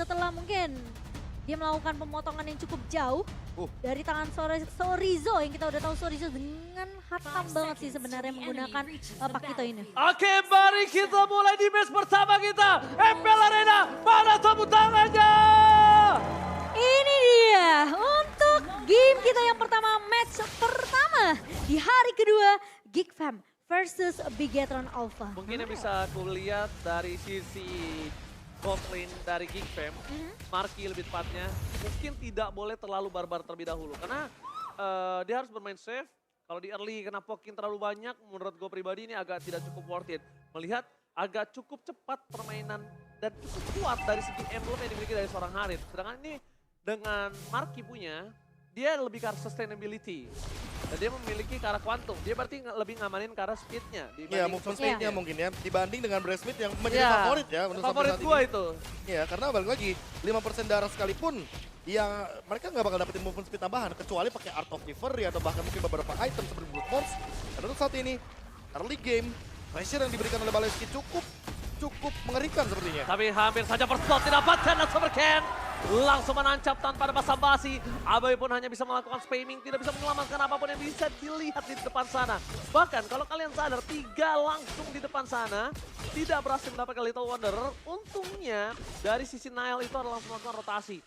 setelah mungkin dia melakukan pemotongan yang cukup jauh dari tangan Sorizo yang kita udah tahu Sorizo dengan hatam banget sih sebenarnya menggunakan Pakito ini. Oke, mari kita mulai di match pertama kita. MPL Arena, mana tepuk tangannya? Ini dia untuk game kita yang pertama, match pertama di hari kedua Geek Fam versus Bigetron Alpha. Mungkin yang bisa aku lihat dari sisi bot lane dari Geek Fam, Marky lebih tepatnya, mungkin tidak boleh terlalu barbar terlebih dahulu. Karena dia harus bermain safe. Kalau di early kena pokin terlalu banyak, menurut gue pribadi ini agak tidak cukup worth it. Melihat agak cukup cepat permainan dan cukup kuat dari segi emblem yang dimiliki dari seorang Harith. Sedangkan ini dengan Marky punya, dia lebih ke arah sustainability. Dan dia memiliki ke arah quantum. Dia berarti lebih ngamanin ke arah speednya. Iya, movement speednya mungkin ya. Dibanding dengan Breastmate yang menjadi favorit ya. Favorit gua itu. Iya, karena balik lagi 5% darah sekalipun yang mereka nggak bakal dapetin movement speed tambahan. Kecuali pakai Art of Reverie atau bahkan mungkin beberapa item seperti Brute Force. Dan untuk saat ini, early game, pressure yang diberikan oleh Baleski cukup mengerikan sepertinya. Tapi hampir saja first blood didapatkan dan Supercan langsung menancap tanpa ada basa-basi. Abai pun hanya bisa melakukan spamming, tidak bisa menyelamatkan apapun yang bisa dilihat di depan sana. Bahkan kalau kalian sadar, 3 langsung di depan sana tidak berhasil mendapatkan Little Wanderer. Untungnya dari sisi Nile itu adalah langsung melakukan rotasi.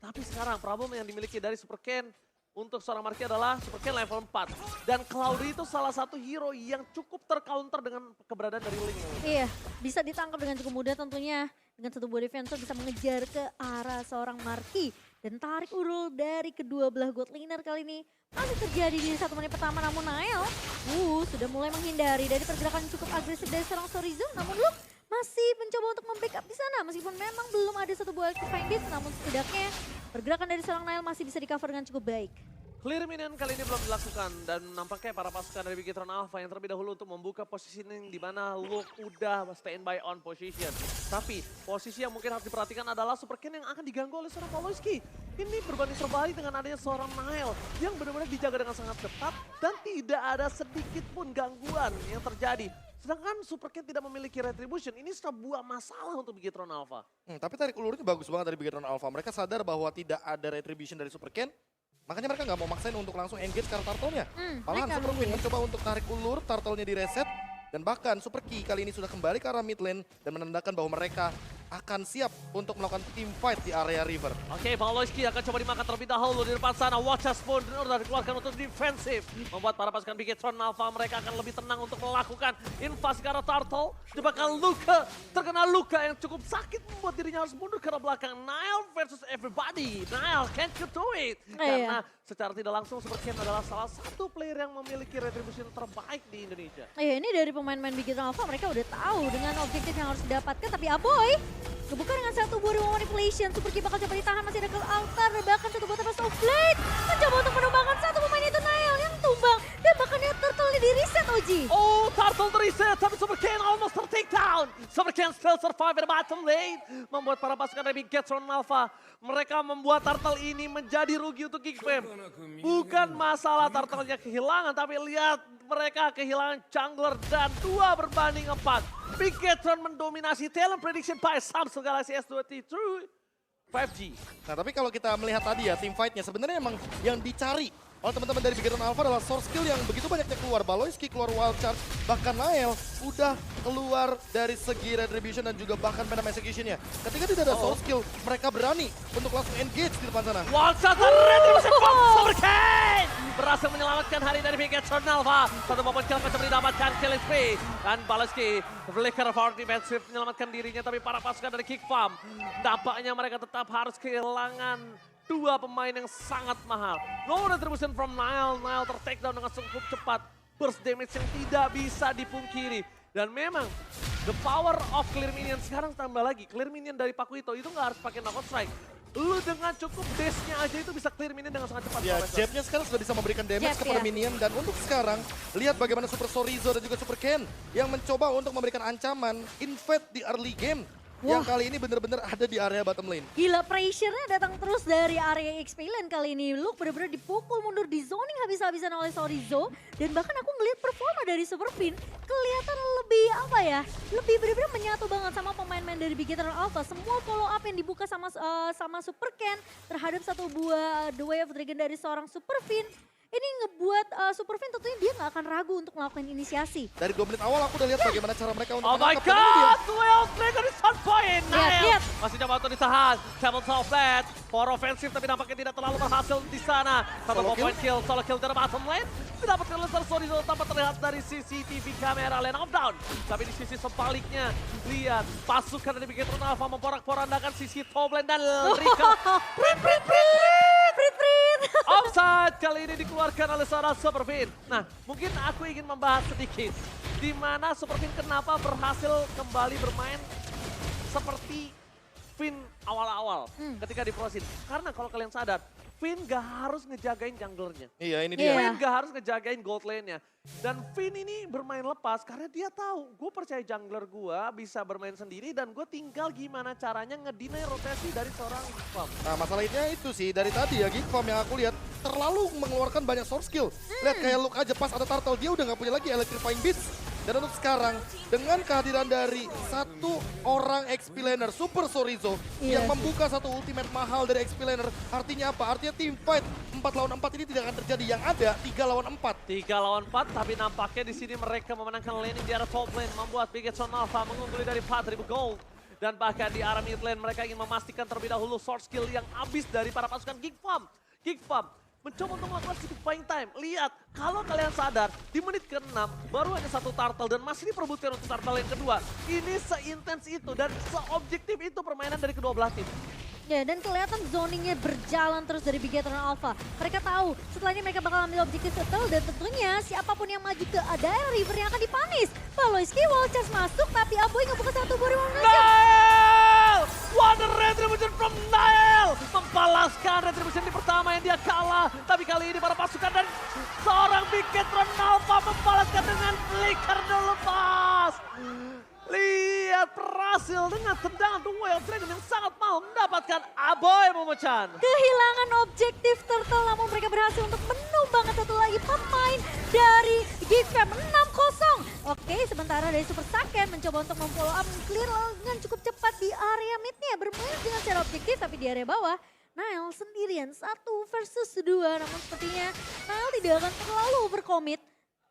Tapi sekarang problem yang dimiliki dari Supercan untuk seorang Marky adalah Supercan level 4. Dan Cloudy itu salah satu hero yang cukup tercounter dengan keberadaan dari Link. Iya, bisa ditangkap dengan cukup mudah tentunya. Dengan satu buah defensor bisa mengejar ke arah seorang Marky. Dan tarik ulur dari kedua belah god laner kali ini masih terjadi di 1 menit pertama. Namun Nael sudah mulai menghindari dari pergerakan cukup agresif dari seorang Sorizo. Namun Luke masih mencoba untuk membackup di sana. Meskipun memang belum ada satu buah Electrifying Beast. Namun setidaknya pergerakan dari seorang Nael masih bisa di cover dengan cukup baik. Clear minion kali ini belum dilakukan dan nampaknya para pasukan dari Bigetron Alpha yang terlebih dahulu untuk membuka positioning di mana Luke udah standby on position. Tapi posisi yang mungkin harus diperhatikan adalah Supercan yang akan diganggu oleh seorang Pawlowski. Ini berbanding terbalik dengan adanya seorang Nile yang benar-benar dijaga dengan sangat ketat dan tidak ada sedikit pun gangguan yang terjadi. Sedangkan Supercan tidak memiliki retribution, ini sebuah masalah untuk Bigetron Alpha. Tapi tarik ulurnya bagus banget dari Bigetron Alpha. Mereka sadar bahwa tidak ada retribution dari Supercan. Makanya mereka nggak mau maksain untuk langsung engage ke turtle-nya. Malahan Super Queen mencoba untuk tarik ulur, turtle-nya direset. Dan bahkan Super Key kali ini sudah kembali ke arah mid lane dan menandakan bahwa mereka akan siap untuk melakukan team fight di area river. Oke, Pawlowski akan coba dimakan terlebih dahulu di depan sana. Watchers pun sudah dikeluarkan untuk defensif. Membuat para pasukan Bigetron Alpha mereka akan lebih tenang untuk melakukan invasi ke arah turtle. Jebakan luka, terkena luka yang cukup sakit membuat dirinya harus mundur ke arah belakang. Nile versus everybody. Nile can't get to it. Karena secara tidak langsung Supercan adalah salah satu player yang memiliki retribution terbaik di Indonesia. Iya, ini dari pemain-pemain Bigetron Alpha mereka udah tahu dengan objektif yang harus didapatkan. Tapi Aboy kebuka dengan satu buah rumah manipulation. Super Key bakal coba ditahan, masih ada ke altar. Dan bahkan satu buah tempest of blade. Mencoba untuk menumbangkan satu pemain itu Nile yang tumbang. Dan bahkan dia turtle di reset Oji. Oh, turtle reset, tapi Supercan almost ter-take down. Supercan still survive at the bottom lane. Membuat para pasukan dari Bigetron Alpha, mereka membuat turtle ini menjadi rugi untuk Geek Fam. Bukan masalah turtle-nya kehilangan, tapi lihat mereka kehilangan jungler dan 2 berbanding 4. Bigetron mendominasi talent prediction by Samsung Galaxy S23 5G. Nah tapi kalau kita melihat tadi ya team fight-nya sebenarnya emang yang dicari oleh teman-teman dari Bigetron Alpha adalah source skill yang begitu banyaknya keluar. Baloyski keluar wild charge, bahkan Nile udah keluar dari segi retribution dan juga bahkan venom execution-nya. Ketika tidak ada source skill, mereka berani untuk langsung engage di depan sana. Wild shot dan retribution from Supercan! Berhasil menyelamatkan hari dari Bigetron Alpha. Satu momen kill mencoba didapatkan killing spree. Dan Baloyski flicker for defensive menyelamatkan dirinya. Tapi para pasukan dari Geek Fam, dampaknya mereka tetap harus kehilangan 2 pemain yang sangat mahal. No retribution from Nile. Nile ter-take down dengan cukup cepat. Burst damage yang tidak bisa dipungkiri. Dan memang the power of clear minion sekarang tambah lagi. Clear minion dari Pakito itu nggak harus pakai knockout strike. Lu dengan cukup dash-nya aja itu bisa clear minion dengan sangat cepat. Ya, jab-nya sekarang sudah bisa memberikan damage kepada minion. Dan untuk sekarang, lihat bagaimana Super Sorizo dan juga Super Ken yang mencoba untuk memberikan ancaman invade di early game. yang kali ini bener-bener ada di area bottom lane. Gila, pressure-nya datang terus dari area XP lane kali ini. Luke bener-bener dipukul mundur di zoning habis-habisan oleh Sorizo. Dan bahkan aku ngeliat performa dari Super Fin kelihatan lebih apa ya, lebih bener-bener menyatu banget sama pemain-pemain dari Big Eternal Alpha. Semua follow up yang dibuka sama Super Ken terhadap satu buah The Way of Dragon dari seorang Super Fin. Ini ngebuat Super Fin tentunya dia nggak akan ragu untuk melakukan inisiasi. Dari 2 menit awal aku udah lihat bagaimana cara mereka untuk Oh my menangkap. Dan ini dia. god, Duel Dragon di start point. Lihat, lihat. Masih coba untuk ditahan. Cabin South flat. For offensive tapi nampaknya tidak terlalu berhasil di sana. Satu Solo point kill, solo kill dari bottom lane. Didapatkan oleh Sorizo tanpa terlihat dari CCTV kamera lane of down. Tapi di sisi sebaliknya, lihat pasukan dari Big Eternal Alpha memporak-porandakan sisi top lane dan Rico. Prit. Offside kali ini dikeluarkan oleh seorang Super Fin. Nah, mungkin aku ingin membahas sedikit di mana Super Fin kenapa berhasil kembali bermain seperti Fin awal-awal ketika di Pro Scene. Karena kalau kalian sadar, Fin gak harus ngejagain junglernya. Iya ini Iya. dia. Fin gak harus ngejagain gold lane-nya. Dan Fin ini bermain lepas karena dia tahu, gue percaya jungler gue bisa bermain sendiri dan gue tinggal gimana caranya ngedinai rotasi dari seorang Gigfam. Nah masalahnya itu sih dari tadi ya Gigfam yang aku lihat terlalu mengeluarkan banyak source skill. Lihat kayak Luke aja pas ada turtle dia udah gak punya lagi electrifying beats. Dan untuk sekarang dengan kehadiran dari satu orang XP laner Super Sorizo yang membuka satu ultimate mahal dari XP laner, artinya apa? Artinya team fight 4 lawan 4 ini tidak akan terjadi. Yang ada 3 lawan 4. 3 lawan 4, tapi nampaknya di sini mereka memenangkan laning di arah top lane, membuat Big Eternal Alpha mengungguli dari 4.000 gold. Dan bahkan di arah mid lane mereka ingin memastikan terlebih dahulu source skill yang habis dari para pasukan Gigfam. Gigfam mencoba untuk melakukan sedikit buying time. Lihat, kalau kalian sadar, di menit ke-6 baru hanya satu turtle dan masih diperebutkan untuk turtle yang kedua. Ini seintens itu dan seobjektif itu permainan dari kedua belah tim. Ya, dan kelihatan zoningnya berjalan terus dari Big Eternal Alpha. Mereka tahu setelah ini mereka bakal ambil objektif settle dan tentunya siapapun yang maju ke daerah river yang akan dipanis. Baloyski wall charge masuk tapi Aboy ngebuka satu bori Nile! What a retribution from Nile! Membalaskan retribution di pertama yang dia kalah. Tapi kali ini para pasukan dan seorang Big Eternal Alpha membalaskan dengan flicker lepas. Lihat berhasil dengan tendangan Duel Dragon yang sangat mahal mendapatkan Aboy Momochan. Kehilangan objektif turtle namun mereka berhasil untuk menumbangkan satu lagi pemain dari Gigfam 6-0. Oke, sementara dari Super Saiyan mencoba untuk memfollow up clear dengan cukup cepat di area midnya, bermain dengan secara objektif tapi di area bawah Nile sendirian 1 versus 2, namun sepertinya Nile tidak akan terlalu overcommit.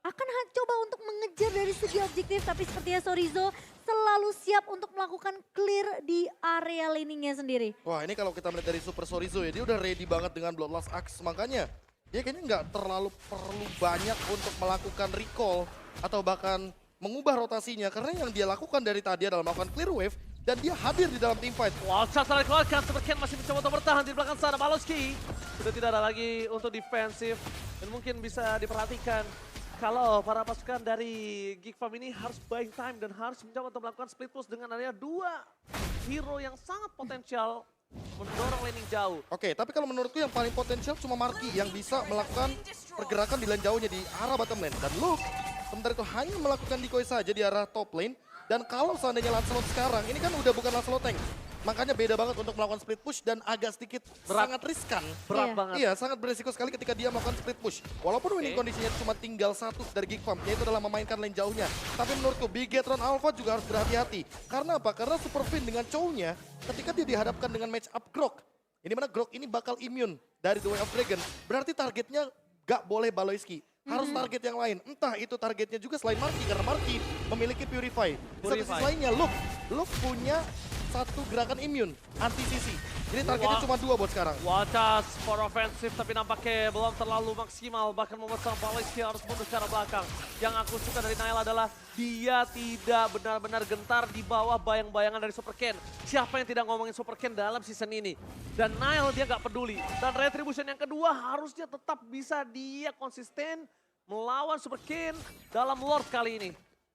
Akan coba untuk mengejar dari segi objektif, tapi sepertinya Sorizo selalu siap untuk melakukan clear di area laningnya sendiri. Wah ini kalau kita melihat dari Super Sorizo ya, dia udah ready banget dengan Bloodlust Axe. Makanya dia kayaknya nggak terlalu perlu banyak untuk melakukan recall atau bahkan mengubah rotasinya. Karena yang dia lakukan dari tadi adalah melakukan clear wave dan dia hadir di dalam team fight. Wow, shot telah dikeluarkan. Super Ken masih mencoba untuk bertahan di belakang sana. Baloski sudah tidak ada lagi untuk defensif dan mungkin bisa diperhatikan kalau para pasukan dari Gigfam ini harus buying time dan harus mencoba untuk melakukan split push dengan adanya 2 hero yang sangat potensial mendorong laning jauh. Oke, tapi kalau menurutku yang paling potensial cuma Marky yang bisa melakukan pergerakan di lane jauhnya di arah bottom lane. Dan Luke sementara itu hanya melakukan decoy saja di arah top lane. Dan kalau seandainya Lancelot sekarang, ini kan udah bukan Lancelot tank. Makanya beda banget untuk melakukan split push dan agak sedikit sangat riskan. Berat Iya. banget. Iya, sangat beresiko sekali ketika dia melakukan split push. Walaupun winning kondisinya cuma tinggal 1 dari Gigfam, yaitu adalah memainkan lane jauhnya. Tapi menurutku Big Eternal Alpha juga harus berhati-hati. Karena apa? Karena Super Fin dengan cownya, ketika dia dihadapkan dengan match up Grok, ini mana Grok ini bakal immune dari The Way of Dragon. Berarti targetnya gak boleh Baloyski. Harus target yang lain. Entah itu targetnya juga selain Marky, karena Marky memiliki Purify. Di satu sisi lainnya Luke punya satu gerakan immune, anti-CC. Jadi targetnya cuma 2 buat sekarang. Wacas for offensive tapi nampaknya belum terlalu maksimal. Bahkan membuat sang Baloski harus mundur secara belakang. Yang aku suka dari Nile adalah dia tidak benar-benar gentar di bawah bayang-bayangan dari Super Ken. Siapa yang tidak ngomongin Super Ken dalam season ini? Dan Nile dia gak peduli. Dan Retribution yang kedua harusnya tetap bisa dia konsisten melawan Super Ken dalam Lord kali ini.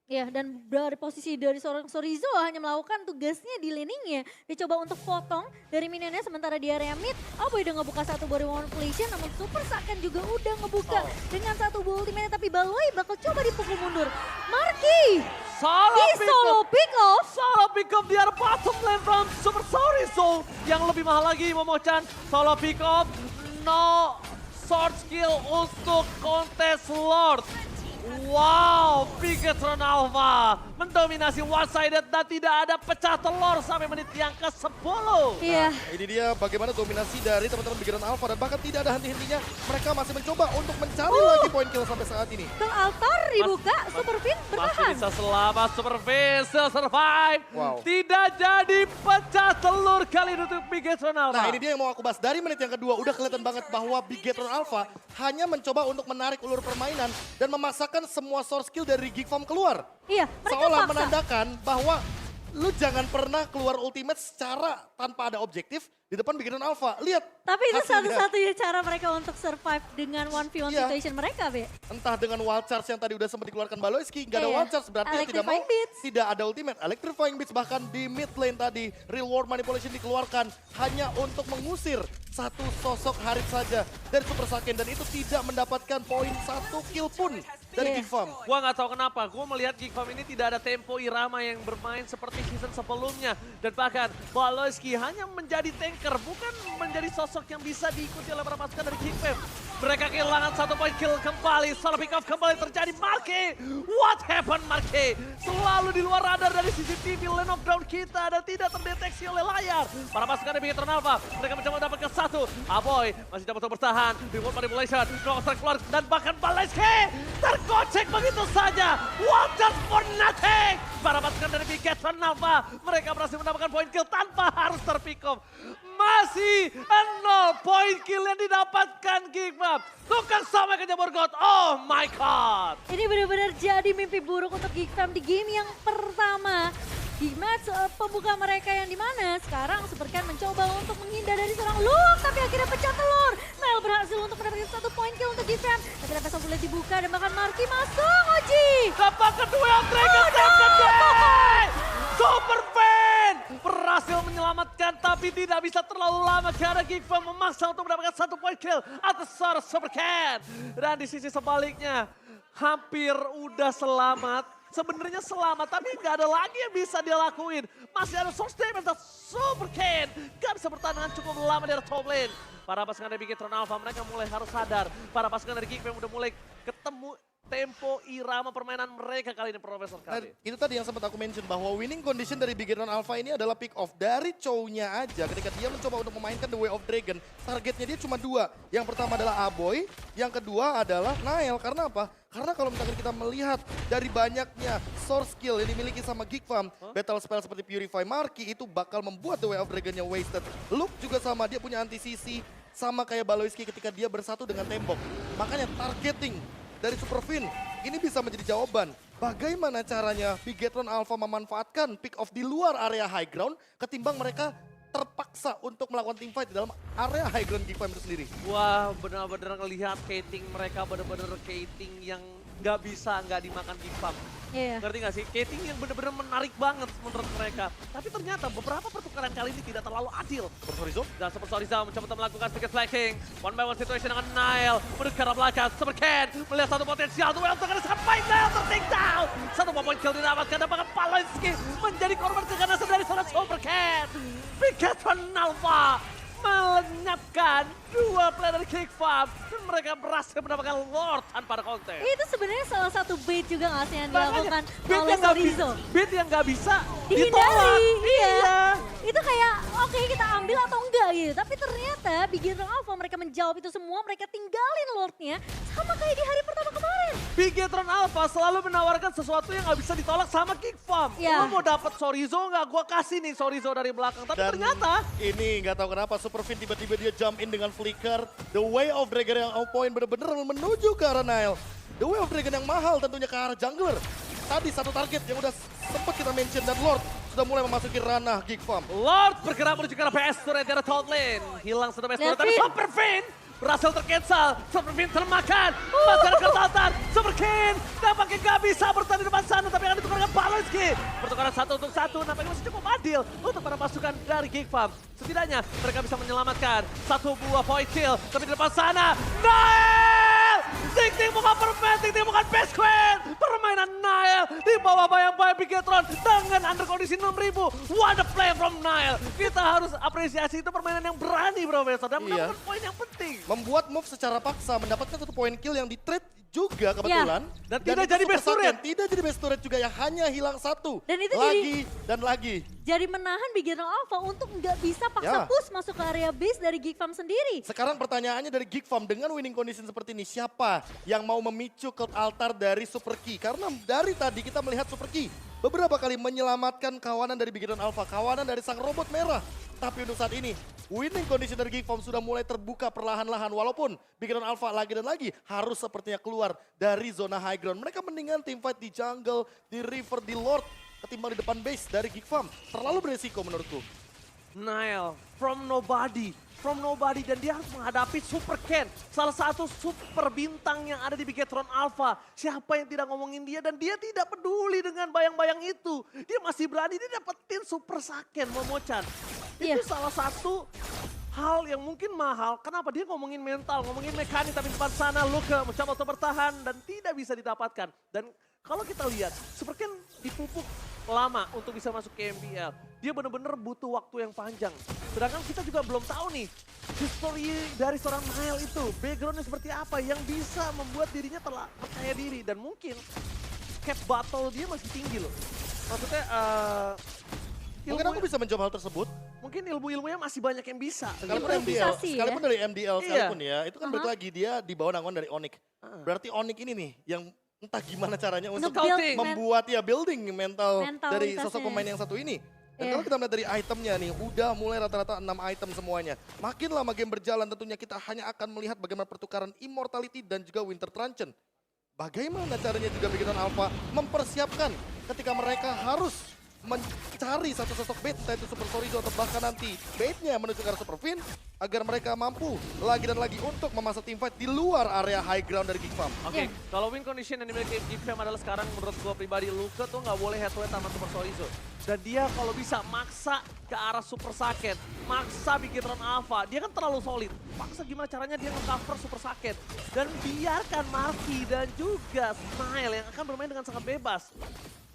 Ya, dan dari posisi dari seorang Sorizo hanya melakukan tugasnya di laningnya. Dia coba untuk potong dari minionnya sementara di area mid. Aboy udah ngebuka satu body manipulation, namun Super Saiyan juga udah ngebuka dengan satu buah ultimate. Tapi Baloy bakal coba dipukul mundur. Marky! Solo pick off. Solo pick up di arah bottom lane from Super Sorizo. Yang lebih mahal lagi Momochan. Solo pick up. No sword skill untuk kontes Lord. Wow, Bigetron Alpha mendominasi one-sided dan tidak ada pecah telur sampai menit yang ke-10. Iya. Ini dia bagaimana dominasi dari teman-teman Bigetron Alpha dan bahkan tidak ada henti-hentinya. Mereka masih mencoba untuk mencari lagi poin kill sampai saat ini. Ke altar dibuka, Super Fin Masih bertahan. bisa selamat, Super Fin still survive. Wow. Tidak jadi pecah telur kali ini untuk Bigetron Alpha. Nah ini dia yang mau aku bahas. Dari menit yang kedua udah kelihatan banget bahwa Bigetron Alpha hanya mencoba untuk menarik ulur permainan dan memaksakan semua source skill dari Geek Farm keluar. Iya, mereka Seolah paksa. menandakan bahwa lu jangan pernah keluar ultimate secara tanpa ada objektif di depan Bigetron Alpha. Lihat. Tapi itu hasilnya. satu-satunya cara mereka untuk survive dengan 1v1 Iya. situation mereka, Be. Entah dengan wild charge yang tadi udah sempat dikeluarkan Baloyski, nggak ada Iya. wild charge berarti tidak mau, Electrifying Beats. tidak ada ultimate. Electrifying Beats bahkan di mid lane tadi, real world manipulation dikeluarkan hanya untuk mengusir satu sosok Harith saja dari Super Saiyan dan itu tidak mendapatkan poin 1 kill pun dari Iya. Geek Farm. Gua nggak tahu kenapa, gua melihat Geek Farm ini tidak ada tempo irama yang bermain seperti season sebelumnya. Dan bahkan Baloyski hanya menjadi tanker, bukan menjadi sosok yang bisa diikuti oleh para pasukan dari Geek Farm. Mereka kehilangan 1 poin kill kembali, solo pick off kembali terjadi. Marke, what happened Marke? Selalu di luar radar dari CCTV lane of ground kita dan tidak terdeteksi oleh layar. Para pasukan dari Bigetron Alpha, mereka mencoba mendapatkan 1. Aboy masih dapat untuk bertahan, reward manipulation, Crosshair keluar dan bahkan Baloyski tergocek begitu saja. What just for nothing? Para pasukan dari Bigetron Alpha, mereka berhasil mendapatkan poin kill tanpa harus terpick off. Masih 0 poin kill yang didapatkan Geek Farm. Tukang sampai ke jamur God. Oh my god. Ini benar-benar jadi mimpi buruk untuk Geek Farm di game yang pertama. Di match pembuka mereka yang dimana sekarang Supercan mencoba untuk menghindar dari seorang Luke tapi akhirnya pecah telur. Nail berhasil untuk mendapatkan 1 poin kill untuk Geek Farm. Tapi lepas boleh dibuka dan bahkan Marky masuk, Oji. Dapat kedua Dragon Super Fan berhasil menyelamatkan tapi tidak bisa terlalu lama karena Geek Farm memaksa untuk mendapatkan 1 poin kill atas seorang Supercan. Dan di sisi sebaliknya hampir udah selamat. Sebenarnya selamat, tapi nggak ada lagi yang bisa dia lakuin. Masih ada source damage dan Supercan gak bisa bertahan dengan cukup lama dari top lane. Para pasukan dari Bigetron Alpha mereka mulai harus sadar. Para pasukan dari Geek Farm udah mulai ketemu tempo irama permainan mereka kali ini, Profesor Nah, Kali. itu tadi yang sempat aku mention bahwa winning condition dari Bigetron Alpha ini adalah pick off dari Chow-nya aja. Ketika dia mencoba untuk memainkan The Way of Dragon, targetnya dia cuma 2. Yang pertama adalah Aboy, yang kedua adalah Nael. Karena apa? Karena kalau misalkan kita melihat dari banyaknya source skill yang dimiliki sama Geek Farm, battle spell seperti Purify Marky itu bakal membuat The Way of Dragon-nya wasted. Luke juga sama, dia punya anti-CC sama kayak Baloyski ketika dia bersatu dengan tembok. Makanya targeting dari Super Fin ini bisa menjadi jawaban. Bagaimana caranya Bigetron Alpha memanfaatkan pick off di luar area high ground ketimbang mereka terpaksa untuk melakukan team fight di dalam area high ground Geek Farm itu sendiri. Wah, benar-benar ngelihat Kating mereka benar-benar Kating yang nggak bisa nggak dimakan Geek Farm. Iya. Ngerti nggak sih? Kating yang benar-benar menarik banget menurut mereka. Tapi ternyata beberapa pertukaran kali ini tidak terlalu adil. Persorizo? Dan Super Soriza mencoba untuk melakukan sedikit flanking. One by one situation dengan Nile. Menuju ke arah belakang. Super Ken melihat satu potensial. Duel untuk sampai Nile ter-take down. 1 poin kill didapatkan. Dan bahkan Baloyski menjadi korban keganasan dari seorang Super Ken. Bigetron Alpha melenyapkan 2 player dari Geek Farm. Dan mereka berhasil mendapatkan Lord tanpa ada konten. Itu sebenarnya salah satu bait juga nggak sih yang Makanya, dilakukan beat oleh yang nggak Sorizo. beat yang nggak bisa Dihindari, ditolak. iya. Itu kayak oke kita ambil atau enggak gitu. Tapi ternyata Bigetron Alpha mereka menjawab itu semua, mereka tinggalin Lordnya sama kayak di hari pertama kemarin. Bigetron Alpha selalu menawarkan sesuatu yang nggak bisa ditolak sama Geek Farm. Ya. Lo mau dapet Sorizo nggak? Gua kasih nih Sorizo dari belakang. Tapi Dan ternyata ini nggak tahu kenapa Super Fin tiba-tiba dia jump in dengan flicker. The Way of Dragon yang on point bener-bener menuju ke arah Nile. The Way of Dragon yang mahal tentunya ke arah jungler. Tadi satu target yang udah sempat kita mention dan Lord sudah mulai memasuki ranah Geek Farm. Lord bergerak menuju ke arah PS turret dari top lane. Hilang sudah PS turret, tapi Levin. Super Fin berhasil tercancel. Super Fin termakan. Masyarakat altar. Super King nampaknya gak bisa bertahan di depan sana, tapi akan ditukarkan Baloyski. Pertukaran 1 untuk 1 nampaknya masih cukup adil untuk para pasukan dari Geek Farm. Setidaknya mereka bisa menyelamatkan 1 buah point kill, tapi di depan sana Nile Ting bukan permain, Ting bukan best queen. Permainan Nile di bawah bayang-bayang Bigetron dengan under kondisi 6.000. What a play from Nile. Kita harus apresiasi itu permainan yang berani Profesor dan Iya. mendapatkan poin yang penting. Membuat move secara paksa, mendapatkan 1 poin kill yang di-trade juga kebetulan. Dan tidak itu jadi super best turret. sakit. Tidak jadi best turret juga yang hanya hilang 1. Dan itu lagi dan lagi. Jadi menahan Bigetron Alpha untuk nggak bisa paksa Ya. push masuk ke area base dari Geek Farm sendiri. Sekarang pertanyaannya dari Geek Farm, dengan winning condition seperti ini, siapa yang mau memicu Cult Altar dari Super Key? Karena dari tadi kita melihat Super Key beberapa kali menyelamatkan kawanan dari Bigetron Alpha, kawanan dari sang robot merah. Tapi untuk saat ini, winning condition dari Geek Farm sudah mulai terbuka perlahan-lahan. Walaupun Bigetron Alpha lagi dan lagi harus sepertinya keluar dari zona high ground. Mereka mendingan teamfight di jungle, di river, di lord, ketimbang di depan base dari Geek Farm. Terlalu beresiko menurutku. Nile from nobody dan dia harus menghadapi Super Ken, salah satu super bintang yang ada di Bigetron Alpha. Siapa yang tidak ngomongin dia dan dia tidak peduli dengan bayang-bayang itu. Dia masih berani, dia dapetin Super Saken Momochan. Iya. Itu salah satu hal yang mungkin mahal. Kenapa dia ngomongin mental, ngomongin mekanik, tapi di depan sana Luka mencoba untuk bertahan dan tidak bisa didapatkan. Dan kalau kita lihat, Super Ken dipupuk lama untuk bisa masuk ke MPL. Dia benar-benar butuh waktu yang panjang. Sedangkan kita juga belum tahu nih, history dari seorang Nile itu, backgroundnya seperti apa yang bisa membuat dirinya percaya diri. Dan mungkin cap battle dia masih tinggi loh. Maksudnya Mungkin aku bisa menjawab hal tersebut. mungkin ilmu-ilmunya masih banyak yang bisa. Sekalipun MDL, Improvisasi ya. sekalipun dari MDL Iya. sekalipun ya, itu kan balik lagi dia di bawah naungan dari Onyx. Berarti Onyx ini nih yang entah gimana caranya untuk Scouting. membuat ya building mental dari Mentalitasnya. sosok pemain yang satu ini. Dan Iya. kalau kita melihat dari itemnya nih, udah mulai rata-rata 6 item semuanya. Makin lama game berjalan tentunya kita hanya akan melihat bagaimana pertukaran Immortality dan juga Winter Truncheon. Bagaimana caranya juga Bigetron Alpha mempersiapkan ketika mereka harus mencari satu sosok bait, entah itu Super Sorizo atau bahkan nanti baitnya menuju ke arah Super Fin, agar mereka mampu lagi dan lagi untuk memasak teamfight di luar area high ground dari Geek Farm. Oke, kalau win condition yang dimiliki Geek Farm adalah sekarang menurut gua pribadi, Luka tuh nggak boleh head to head sama Super Sorizo. Dan dia kalau bisa maksa ke arah Super Saken, maksa Bigetron Alpha, dia kan terlalu solid. Maksa gimana caranya dia nge-cover Super Saken. Dan biarkan Marky dan juga Smile yang akan bermain dengan sangat bebas.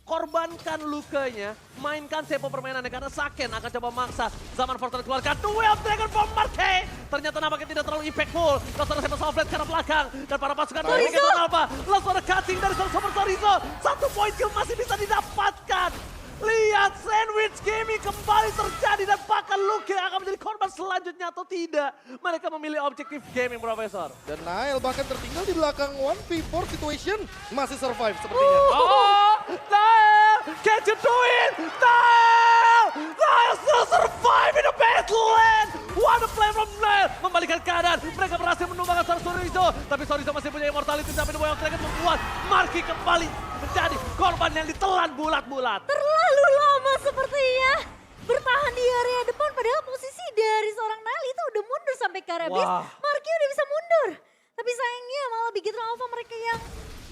Korbankan Lukanya, mainkan tempo permainannya karena Saken akan coba maksa. Zaman Fortnite keluarkan Duel of Dragon from Marque. Ternyata nampaknya tidak terlalu impactful. Langsung ada Seven Soulblade ke arah belakang. Dan para pasukan dari Bigetron Alpha langsung ada cutting dari Super Sorizo. 1 poin kill masih bisa didapatkan. Lihat sandwich gaming kembali terjadi dan bahkan Luke akan menjadi korban selanjutnya atau tidak. Mereka memilih objektif gaming, Profesor. Dan Nile bahkan tertinggal di belakang 1v4 situation, masih survive sepertinya. Oh, Nile! Can't you do it? Nile! Nile still survive in the battleland! What a play from Nile! Membalikan keadaan, mereka berhasil menumbangkan seorang Sorizo. Tapi Sorizo masih punya immortality, tapi The Boy of Dragon membuat Marky kembali menjadi korban yang ditelan bulat-bulat. Terlalu lama sepertinya bertahan di area depan, padahal posisi dari seorang Nile itu udah mundur sampai ke area base. Wah. Marky udah bisa mundur. Tapi sayangnya malah Bigetron Alpha mereka yang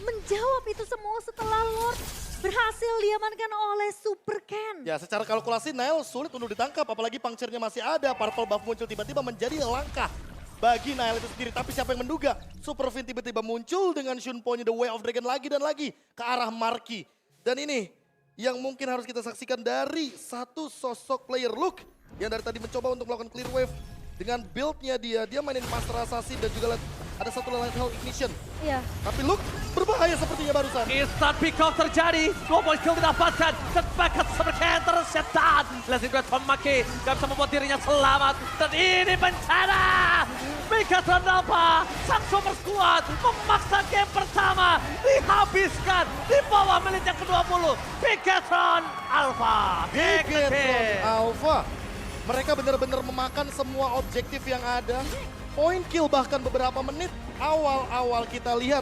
menjawab itu semua setelah Lord berhasil diamankan oleh Super Ken. Ya, secara kalkulasi Nile sulit untuk ditangkap, apalagi puncture-nya masih ada. Purple buff muncul tiba-tiba menjadi langkah bagi Nile itu sendiri. Tapi siapa yang menduga Super Fin tiba-tiba muncul dengan Shunpo-nya The Way of Dragon lagi dan lagi ke arah Marky. Dan ini yang mungkin harus kita saksikan dari satu sosok player Luke yang dari tadi mencoba untuk melakukan clear wave dengan build-nya dia mainin Master Assassin dan juga ada satu Light Hell Ignition. Iya. Tapi Luke berbahaya sepertinya barusan. Instant pick-off terjadi, 2 point kill didapatkan, dan bakat Super Ken tersetan. Blessing Great from Maki, gak bisa membuat dirinya selamat. Dan ini bencana! Bigetron Alpha, sang super squad, memaksa game pertama, dihabiskan di bawah menit yang ke-20. Bigetron Alpha, Bigetron Alpha. Mereka benar-benar memakan semua objektif yang ada. Point kill bahkan beberapa menit awal-awal kita lihat